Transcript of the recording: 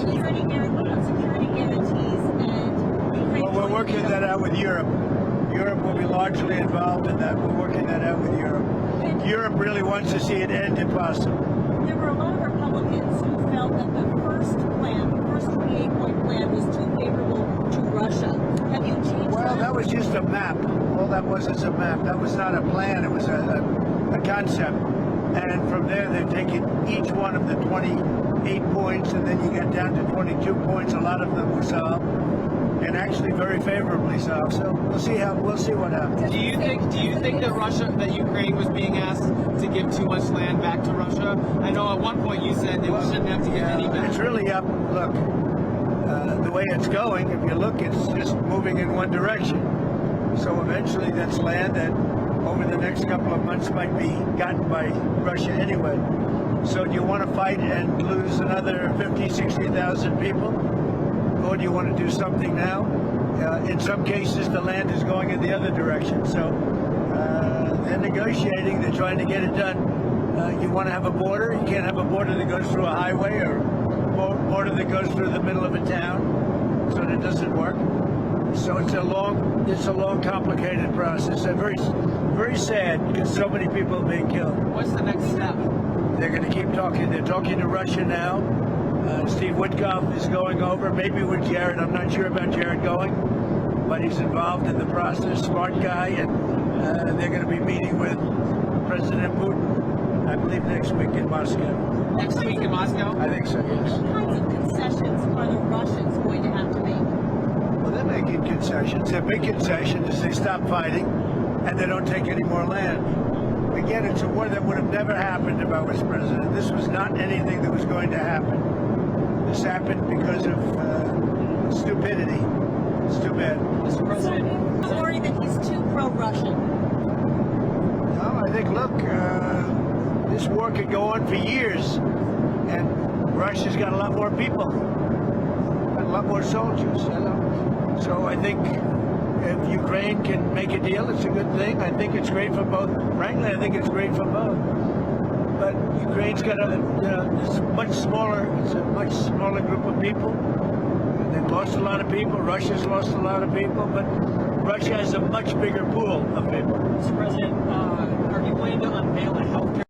security guarantees and... Well, we're working that out with Europe. Europe will be largely involved in that. We're working that out with Europe. Europe really wants to see it end if possible. There were a lot of Republicans who felt that the first plan, the first 28-point plan, was too favorable to Russia. Have you changed Well, that was just a map. All that was is a map. That was not a plan. It was a concept. And from there, they've taken each one of the 28 points, and then you get down to 22 points. A lot of them were solved, and actually very favorably solved. So we'll see what happens. Do you think that Ukraine was being asked to give too much land back to Russia? I know at one point you said they shouldn't have to give any back. It's really up. Look, the way it's going, if you look, it's just moving in one direction. So eventually, that's land that over the next couple of months might be gotten by Russia anyway. So do you want to fight and lose another 50, 60,000 people? Or do you want to do something now? In some cases, the land is going in the other direction. So they're negotiating. They're trying to get it done. You want to have a border? You can't have a border that goes through a highway or a border that goes through the middle of a town. So that doesn't work. So it's a long, complicated process. And very sad because so many people are being killed. What's the next step? They're going to keep talking. They're talking to Russia now. Steve Witkoff is going over, maybe with Jared. I'm not sure about Jared going, but he's involved in the process. Smart guy, and they're going to be meeting with President Putin, I believe, next week in Moscow. Next week in Moscow? I think so, yes. What kinds of concessions are the Russians going to have to make? Well, they're making concessions. Their big concession is they stop fighting and they don't take any more land. Again, it's a war that would have never happened if I was president. This was not anything that was going to happen. This happened because of stupidity. It's too bad. Mr. President, I'm worried that he's too pro-Russian. No, I think, look, this war could go on for years, and Russia's got a lot more people, got a lot more soldiers, you know. So I think if Ukraine can make a deal, it's a good thing. I think it's great for both. Frankly, I think it's great for both. But Ukraine's got it's much smaller. It's a much smaller group of people. They've lost a lot of people. Russia's lost a lot of people, but Russia has a much bigger pool of people. Mr. President, are you planning to unveil a healthcare